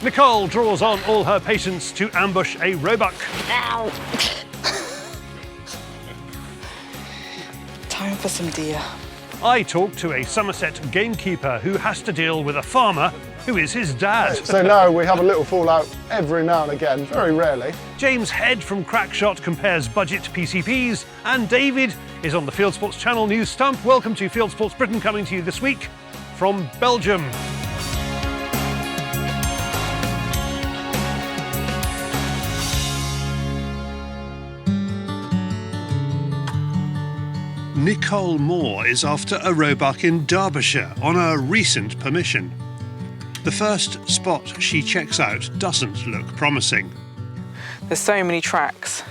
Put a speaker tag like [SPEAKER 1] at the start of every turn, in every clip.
[SPEAKER 1] Nicole draws on all her patience to ambush a Roebuck.
[SPEAKER 2] Ow! Time for some deer.
[SPEAKER 1] I talk to a Somerset gamekeeper who has to deal with a farmer who is his dad.
[SPEAKER 3] So no, we have a little fallout every now and again, very rarely.
[SPEAKER 1] James Head from Crackshot compares budget PCPs, and David is on the Fieldsports Channel news stump. Welcome to Fieldsports Britain, coming to you this week from Belgium. Nicole Moore is after a Roebuck in Derbyshire on a recent permission. The first spot she checks out doesn't look promising.
[SPEAKER 2] There's so many tracks,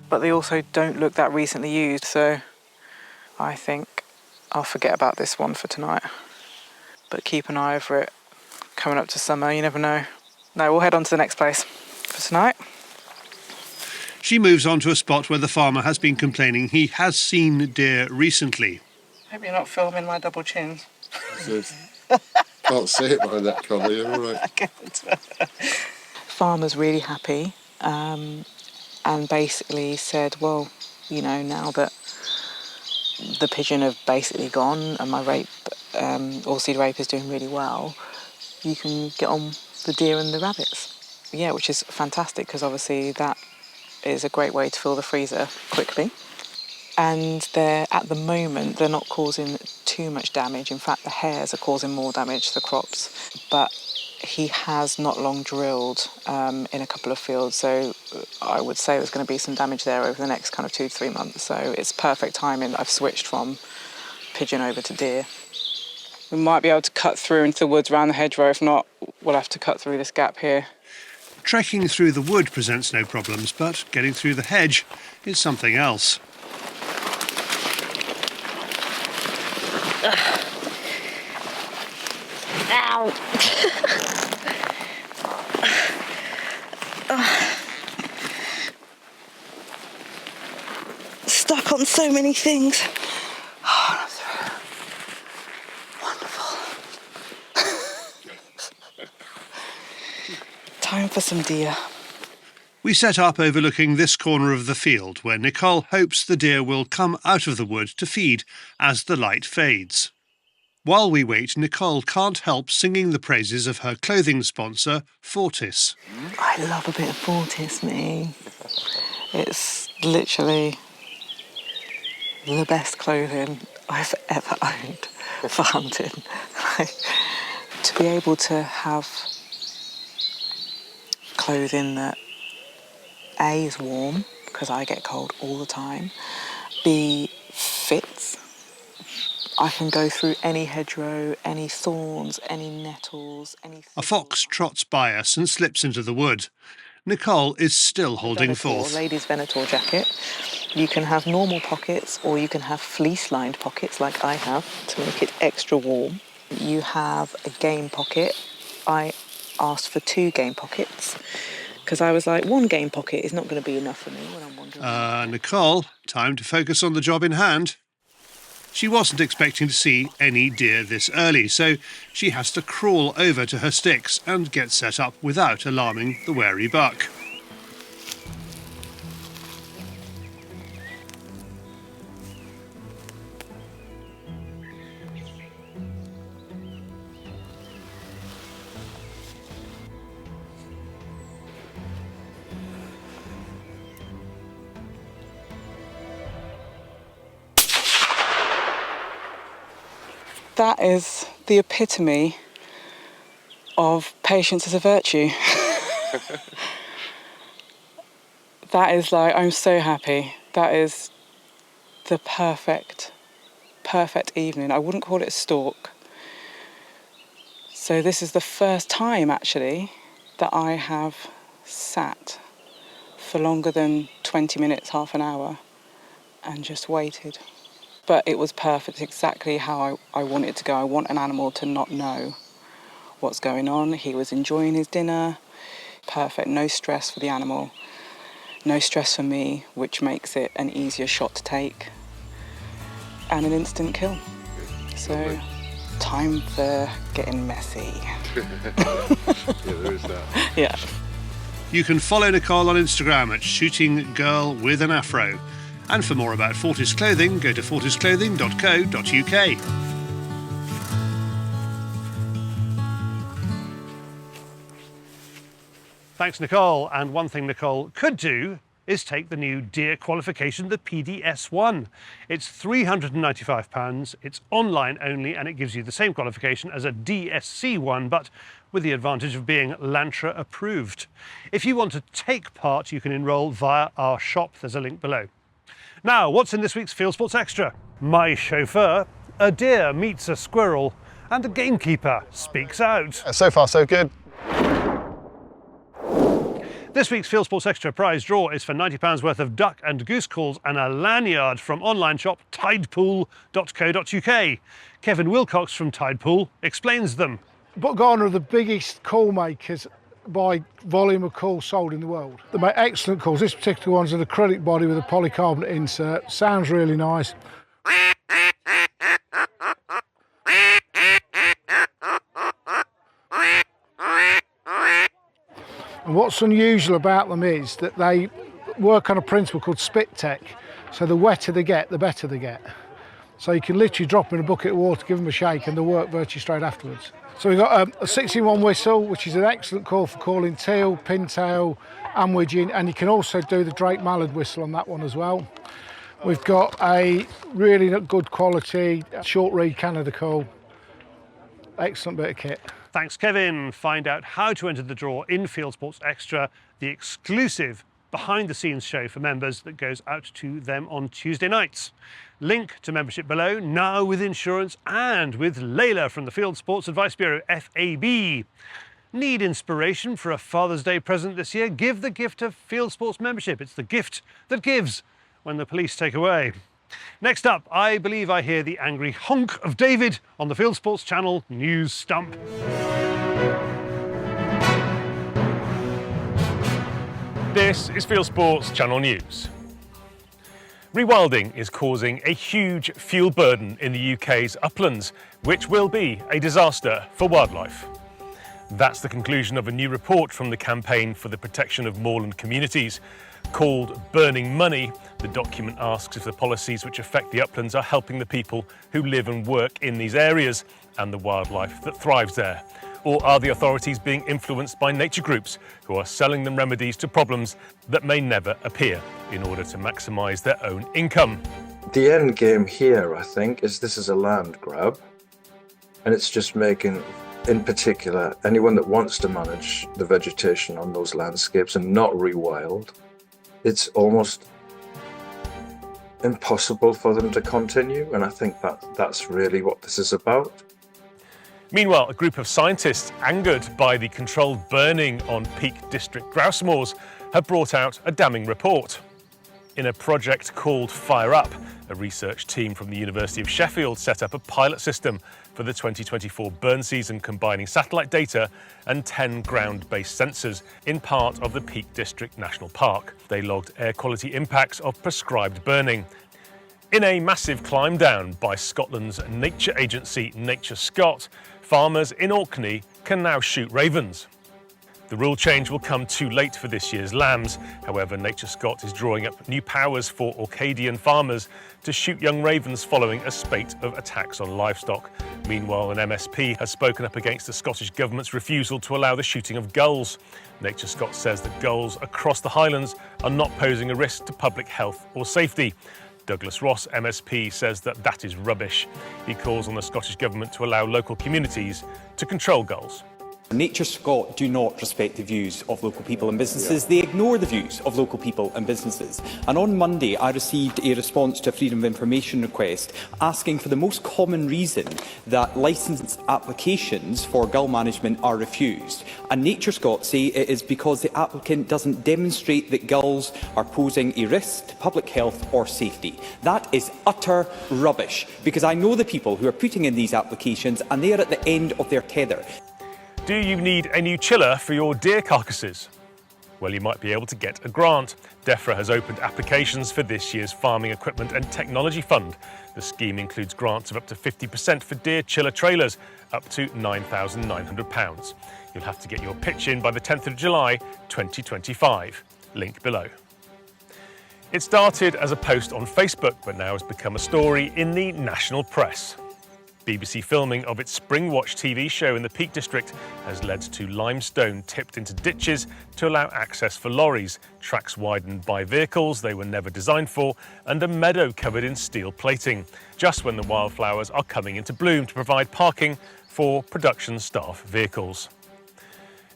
[SPEAKER 2] but they also don't look that recently used, so I think I'll forget about this one for tonight. But keep an eye over it. Coming up to summer, you never know. No, we'll head on to the next place for tonight.
[SPEAKER 1] She moves on to a spot where the farmer has been complaining he has seen deer recently.
[SPEAKER 2] Hope you're not filming my double chins.
[SPEAKER 4] Can't see it behind that colour, you're all right.
[SPEAKER 2] Farmer's really happy and basically said, well, you know, now that the pigeon have basically gone and my rape, all-seed rape is doing really well, you can get on the deer and the rabbits. Yeah, which is fantastic because obviously that is a great way to fill the freezer quickly. And at the moment, they're not causing too much damage. In fact, the hares are causing more damage to the crops. But he has not long drilled in a couple of fields, so I would say there's going to be some damage there over the next kind of 2 to 3 months. So it's perfect timing. I've switched from pigeon over to deer. We might be able to cut through into the woods around the hedgerow. If not, we'll have to cut through this gap here.
[SPEAKER 1] Trekking through the wood presents no problems, but getting through the hedge is something else.
[SPEAKER 5] Ow! Stuck on so many things. Oh, wonderful. Time for some deer.
[SPEAKER 1] We set up overlooking this corner of the field where Nicole hopes the deer will come out of the wood to feed as the light fades. While we wait, Nicole can't help singing the praises of her clothing sponsor, Fortis.
[SPEAKER 2] I love a bit of Fortis, me. It's literally the best clothing I've ever owned for hunting. To be able to have clothing that A, is warm, because I get cold all the time, B, fits. I can go through any hedgerow, any thorns, any nettles, any...
[SPEAKER 1] A fox trots by us and slips into the wood. Nicole is still holding
[SPEAKER 2] Venator,
[SPEAKER 1] forth.
[SPEAKER 2] Ladies' Venator jacket. You can have normal pockets or you can have fleece-lined pockets like I have to make it extra warm. You have a game pocket. I asked for 2 game pockets because I was like, 1 game pocket is not going to be enough for me when I'm wandering.
[SPEAKER 1] Nicole, time to focus on the job in hand. She wasn't expecting to see any deer this early, so she has to crawl over to her sticks and get set up without alarming the wary buck.
[SPEAKER 2] That is the epitome of patience as a virtue. That is like, I'm so happy. That is the perfect evening. I wouldn't call it a stalk. So this is the first time actually that I have sat for longer than 20 minutes, half an hour, and just waited. But it was perfect, exactly how I want it to go. I want an animal to not know what's going on. He was enjoying his dinner. Perfect, no stress for the animal, no stress for me, which makes it an easier shot to take, and an instant kill. So time for getting messy.
[SPEAKER 4] Yeah, there is that.
[SPEAKER 2] Yeah.
[SPEAKER 1] You can follow Nicole on Instagram at shootinggirlwithanafro. And for more about Fortis clothing, go to fortisclothing.co.uk. Thanks, Nicole. And one thing Nicole could do is take the new deer qualification, the PDS1. It's £395, it's online only, and it gives you the same qualification as a DSC1, but with the advantage of being Lantra approved. If you want to take part, you can enrol via our shop. There's a link below. Now, what's in this week's Fieldsports Extra? My chauffeur, a deer meets a squirrel, and a gamekeeper speaks out.
[SPEAKER 3] So far, so good.
[SPEAKER 1] This week's Fieldsports Extra prize draw is for £90 worth of duck and goose calls and a lanyard from online shop tidepool.co.uk. Kevin Wilcox from Tidepool explains them.
[SPEAKER 6] But Ghana are the biggest call makers by volume of calls sold in the world. They make excellent calls. This particular one's an acrylic body with a polycarbonate insert. Sounds really nice. And what's unusual about them is that they work on a principle called spit tech. So the wetter they get, the better they get. So you can literally drop them in a bucket of water, give them a shake, and they'll work virtually straight afterwards. So we've got a 6-in-1 whistle, which is an excellent call for calling teal, pintail, and widgeon, and you can also do the Drake Mallard whistle on that one as well. We've got a really good quality short reed Canada call. Excellent bit of kit.
[SPEAKER 1] Thanks, Kevin. Find out how to enter the draw in Fieldsports Extra, the exclusive behind-the-scenes show for members that goes out to them on Tuesday nights. Link to membership below, now with insurance and with Layla from the Field Sports Advice Bureau, FAB. Need inspiration for a Father's Day present this year? Give the gift of Field Sports membership. It's the gift that gives when the police take away. Next up, I believe I hear the angry honk of David on the Fieldsports Channel News Stump.
[SPEAKER 7] This is Fieldsports Channel News. Rewilding is causing a huge fuel burden in the UK's uplands, which will be a disaster for wildlife. That's the conclusion of a new report from the Campaign for the Protection of Moorland Communities. Called Burning Money, the document asks if the policies which affect the uplands are helping the people who live and work in these areas and the wildlife that thrives there. Or are the authorities being influenced by nature groups who are selling them remedies to problems that may never appear in order to maximise their own income?
[SPEAKER 8] The end game here, I think, is this is a land grab, and it's just making, in particular, anyone that wants to manage the vegetation on those landscapes and not rewild, it's almost impossible for them to continue, and I think that's really what this is about.
[SPEAKER 7] Meanwhile, a group of scientists angered by the controlled burning on Peak District grouse moors have brought out a damning report. In a project called Fire Up, a research team from the University of Sheffield set up a pilot system for the 2024 burn season, combining satellite data and 10 ground-based sensors in part of the Peak District National Park. They logged air quality impacts of prescribed burning. In a massive climb down by Scotland's nature agency Nature Scott, farmers in Orkney can now shoot ravens. The rule change will come too late for this year's lambs. However, Nature Scott is drawing up new powers for Orcadian farmers to shoot young ravens following a spate of attacks on livestock. Meanwhile, an MSP has spoken up against the Scottish Government's refusal to allow the shooting of gulls. Nature Scott says that gulls across the Highlands are not posing a risk to public health or safety. Douglas Ross, MSP, says that is rubbish. He calls on the Scottish Government to allow local communities to control gulls.
[SPEAKER 9] Nature Scott do not respect the views of local people and businesses. They ignore the views of local people and businesses. And on Monday, I received a response to a Freedom of Information request asking for the most common reason that licence applications for gull management are refused. And Nature Scott say it is because the applicant doesn't demonstrate that gulls are posing a risk to public health or safety. That is utter rubbish, because I know the people who are putting in these applications and they are at the end of their tether.
[SPEAKER 7] Do you need a new chiller for your deer carcasses? Well, you might be able to get a grant. DEFRA has opened applications for this year's Farming Equipment and Technology Fund. The scheme includes grants of up to 50% for deer chiller trailers, up to £9,900. You'll have to get your pitch in by the 10th of July 2025. Link below. It started as a post on Facebook, but now has become a story in the national press. BBC filming of its Spring Watch TV show in the Peak District has led to limestone tipped into ditches to allow access for lorries, tracks widened by vehicles they were never designed for, and a meadow covered in steel plating, just when the wildflowers are coming into bloom to provide parking for production staff vehicles.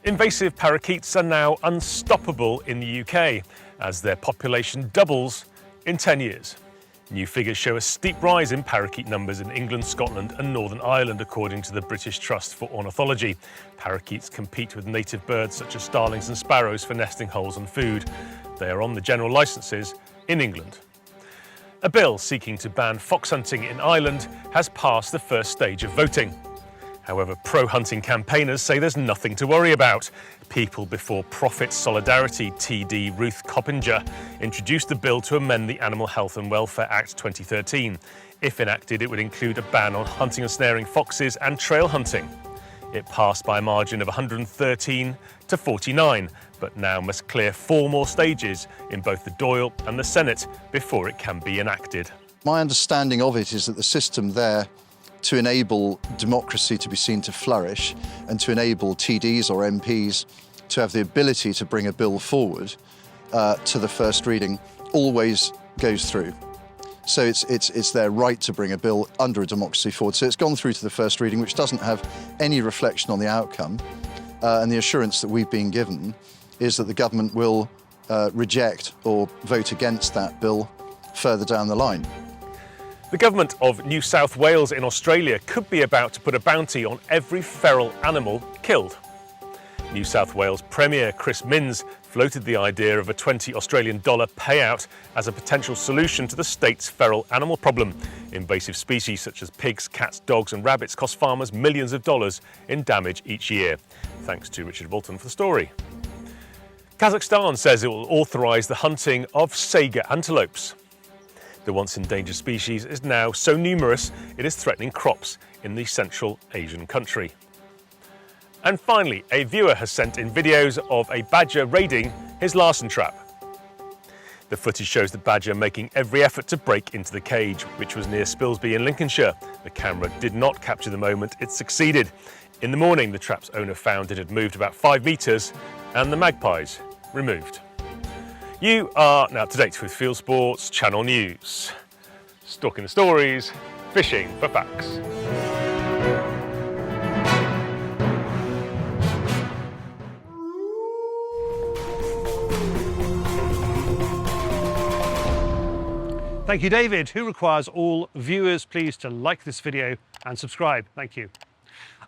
[SPEAKER 7] Invasive parakeets are now unstoppable in the UK as their population doubles in 10 years. New figures show a steep rise in parakeet numbers in England, Scotland and Northern Ireland, according to the British Trust for Ornithology. Parakeets compete with native birds such as starlings and sparrows for nesting holes and food. They are on the general licences in England. A bill seeking to ban fox hunting in Ireland has passed the first stage of voting. However, pro-hunting campaigners say there's nothing to worry about. People Before Profit Solidarity TD Ruth Coppinger introduced the bill to amend the Animal Health and Welfare Act 2013. If enacted, it would include a ban on hunting and snaring foxes and trail hunting. It passed by a margin of 113 to 49, but now must clear 4 more stages in both the Dáil and the Senate before it can be enacted.
[SPEAKER 10] My understanding of it is that the system there to enable democracy to be seen to flourish and to enable TDs or MPs to have the ability to bring a bill forward to the first reading always goes through. So it's their right to bring a bill under a democracy forward. So it's gone through to the first reading, which doesn't have any reflection on the outcome. And the assurance that we've been given is that the government will reject or vote against that bill further down the line.
[SPEAKER 7] The government of New South Wales in Australia could be about to put a bounty on every feral animal killed. New South Wales Premier Chris Minns floated the idea of a $20 Australian payout as a potential solution to the state's feral animal problem. Invasive species such as pigs, cats, dogs and rabbits cost farmers millions of dollars in damage each year. Thanks to Richard Walton for the story. Kazakhstan says it will authorise the hunting of saiga antelopes. The once endangered species is now so numerous it is threatening crops in the Central Asian country. And finally, a viewer has sent in videos of a badger raiding his larsen trap. The footage shows the badger making every effort to break into the cage, which was near Spilsby in Lincolnshire. The camera did not capture the moment it succeeded. In the morning, the trap's owner found it had moved about 5 metres and the magpies removed. You are now up to date with Fieldsports Channel News. Stalking the stories, fishing for facts.
[SPEAKER 1] Thank you, David, who requires all viewers please to like this video and subscribe. Thank you.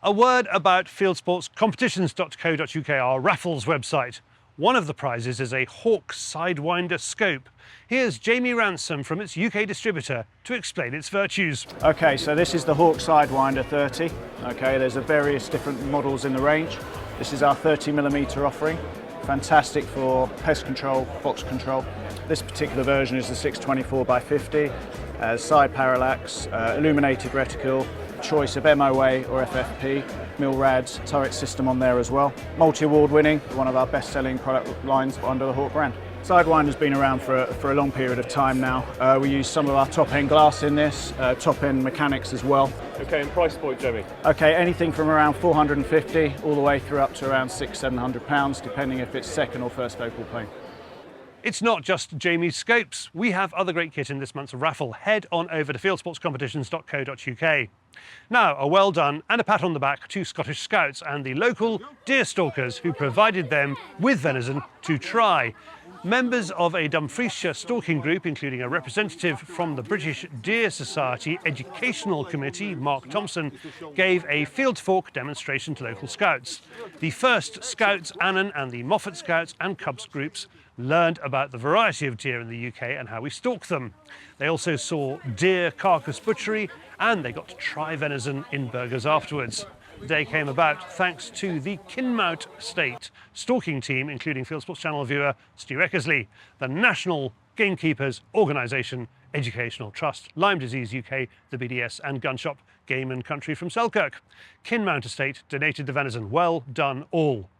[SPEAKER 1] A word about fieldsportscompetitions.co.uk, our Raffles website. One of the prizes is a Hawke Sidewinder scope. Here's Jamie Ransom from its UK distributor to explain its virtues.
[SPEAKER 11] Okay, so this is the Hawke Sidewinder 30. Okay, there's various different models in the range. This is our 30mm offering. Fantastic for pest control, fox control. This particular version is the 624x50, side parallax, illuminated reticle, choice of MOA or FFP, Milrad's turret system on there as well. Multi-award winning, one of our best-selling product lines under the Hawke brand. Sidewinder's been around for a long period of time now. We use some of our top-end glass in this, top-end mechanics as well.
[SPEAKER 7] Okay, and price point, Jamie?
[SPEAKER 11] Okay, anything from around 450 all the way through up to around £600-700, depending if it's second or first focal plane.
[SPEAKER 1] It's not just Jamie's scopes. We have other great kit in this month's raffle. Head on over to fieldsportscompetitions.co.uk. Now, a well done and a pat on the back to Scottish Scouts and the local deer stalkers who provided them with venison to try. Members of a Dumfriesshire stalking group, including a representative from the British Deer Society Educational Committee, Mark Thompson, gave a field fork demonstration to local scouts. The first Scouts Annan and the Moffat Scouts and Cubs groups learned about the variety of deer in the UK and how we stalk them. They also saw deer carcass butchery and they got to try venison in burgers afterwards. The day came about thanks to the Kinmount Estate stalking team, including Fieldsports Channel viewer Stu Eckersley, the National Gamekeepers Organisation, Educational Trust, Lyme Disease UK, the BDS and gun shop Game and Country from Selkirk. Kinmount Estate donated the venison. Well done all.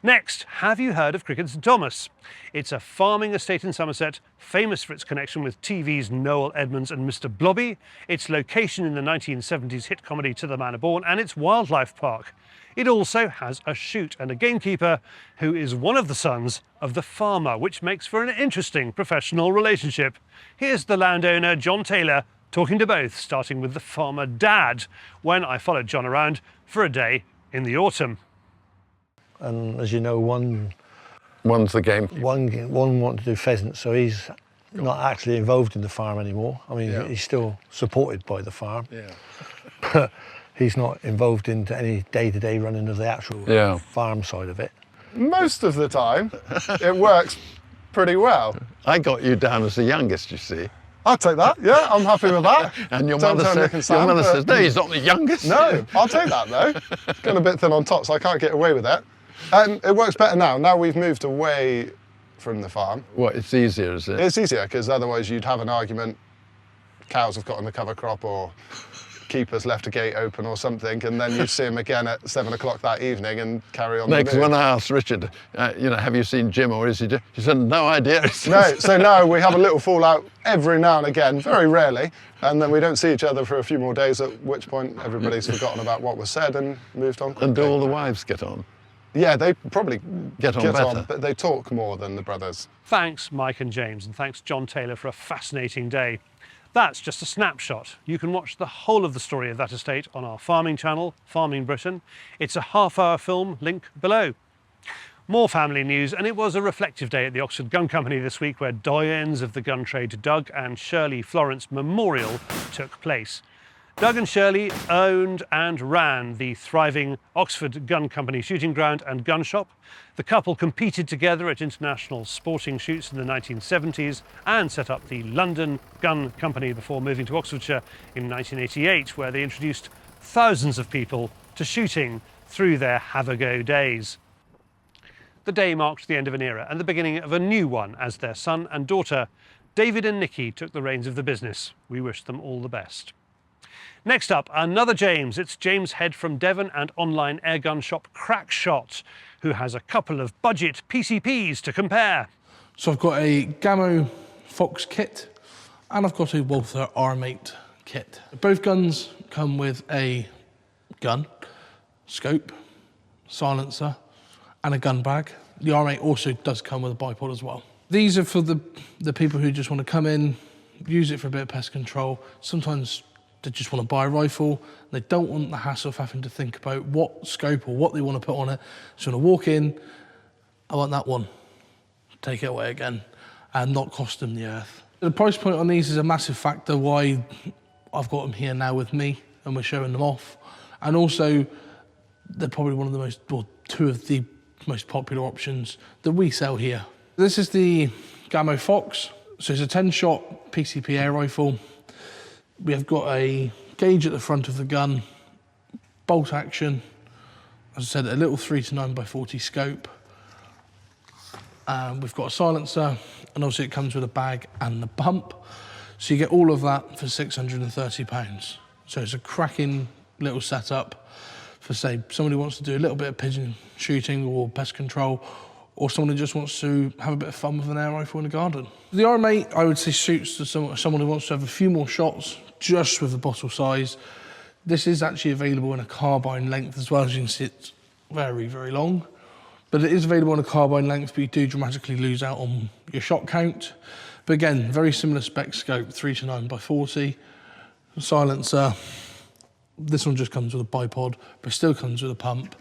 [SPEAKER 1] Next, have you heard of Cricket's Thomas? It's a farming estate in Somerset, famous for its connection with TV's Noel Edmonds and Mr. Blobby, its location in the 1970s hit comedy To the Manor Born, and its wildlife park. It also has a shoot and a gamekeeper who is one of the sons of the farmer, which makes for an interesting professional relationship. Here's the landowner, John Taylor, talking to both, starting with the farmer dad, when I followed John around for a day in the autumn.
[SPEAKER 12] And as you know,
[SPEAKER 13] one's the gamekeeper.
[SPEAKER 12] One wanted to do pheasants, so he's not actually involved in the farm anymore. I mean, he's still supported by the farm, but he's not involved into any day-to-day running of the actual farm side of it.
[SPEAKER 3] Most of the time, it works pretty well.
[SPEAKER 13] I got you down as the youngest, you see.
[SPEAKER 3] I'll take that, yeah, I'm happy with that.
[SPEAKER 13] And your mother says, no, he's not the youngest.
[SPEAKER 3] No, I'll take that though. Got a bit thin on top, so I can't get away with that. It works better now. Now we've moved away from the farm.
[SPEAKER 13] What, it's easier, is it?
[SPEAKER 3] It's easier, because otherwise you'd have an argument, cows have got on the cover crop, or keeper's left a gate open or something, and then you'd see him again at 7 o'clock that evening and carry on.
[SPEAKER 13] Next, when I asked Richard, have you seen Jim or is he Jim? He said, no idea.
[SPEAKER 3] No, so now we have a little fallout every now and again, very rarely, and then we don't see each other for a few more days, at which point everybody's forgotten about what was said and moved on quickly.
[SPEAKER 13] And do all the wives get on?
[SPEAKER 3] Yeah, they probably
[SPEAKER 13] get on better,
[SPEAKER 3] but they talk more than the brothers.
[SPEAKER 1] Thanks, Mike and James, and thanks, John Taylor, for a fascinating day. That's just a snapshot. You can watch the whole of the story of that estate on our farming channel, Farming Britain. It's a half-hour film, link below. More family news, and it was a reflective day at the Oxford Gun Company this week, where doyens of the gun trade Doug and Shirley Florence Memorial took place. Doug and Shirley owned and ran the thriving Oxford Gun Company shooting ground and gun shop. The couple competed together at international sporting shoots in the 1970s and set up the London Gun Company before moving to Oxfordshire in 1988, where they introduced thousands of people to shooting through their have-a-go days. The day marked the end of an era and the beginning of a new one, as their son and daughter, David and Nikki, took the reins of the business. We wish them all the best. Next up, another James. It's James Head from Devon and online airgun shop Crackshot, who has a couple of budget PCPs to compare.
[SPEAKER 14] So I've got a Gamo Phox kit and I've got a Walther R8 kit. Both guns come with a gun, scope, silencer and a gun bag. The R8 also does come with a bipod as well. These are for the people who just want to come in, use it for a bit of pest control. Sometimes they just want to buy a rifle. They don't want the hassle of having to think about what scope or what they want to put on it. So when I walk in, I want that one. Take it away again and not cost them the earth. The price point on these is a massive factor why I've got them here now with me and we're showing them off. And also, they're probably one of the most, or two of the most popular options that we sell here. This is the Gamo Phox. So it's a 10-shot PCP air rifle. We have got a gauge at the front of the gun, bolt action, as I said, a little 3-9x40 scope. We've got a silencer, and obviously it comes with a bag and the pump. So you get all of that for £630. So it's a cracking little setup for, say, somebody who wants to do a little bit of pigeon shooting or pest control, or someone who just wants to have a bit of fun with an air rifle in the garden. The R8, I would say, suits to someone who wants to have a few more shots just with the bottle size. This is actually available in a carbine length as well. As you can see, it's very, very long. But it is available in a carbine length, but you do dramatically lose out on your shot count. But again, very similar spec scope, 3-9x40. Silencer. This one just comes with a bipod, but still comes with a pump.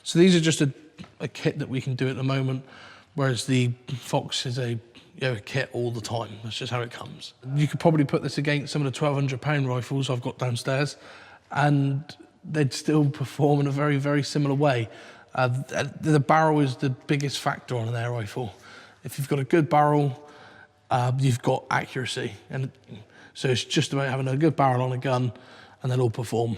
[SPEAKER 14] So these are just a kit that we can do at the moment, whereas the Phox is a kit all the time. That's just how it comes. You could probably put this against some of the £1,200 rifles I've got downstairs, and they'd still perform in a very, very similar way. The barrel is the biggest factor on an air rifle. If you've got a good barrel, you've got accuracy. And so it's just about having a good barrel on a gun, and they'll all perform.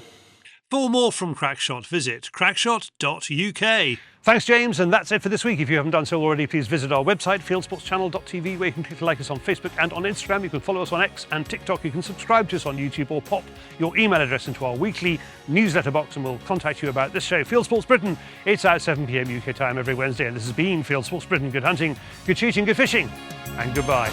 [SPEAKER 1] For more from Crackshot, visit crackshot.uk.
[SPEAKER 7] Thanks, James, and that's it for this week. If you haven't done so already, please visit our website, fieldsportschannel.tv, where you can click like us on Facebook and on Instagram. You can follow us on X and TikTok. You can subscribe to us on YouTube or pop your email address into our weekly newsletter box and we'll contact you about this show. Fieldsports Britain, it's out 7 p.m. UK time every Wednesday, and this has been Fieldsports Britain. Good hunting, good shooting, good fishing, and goodbye.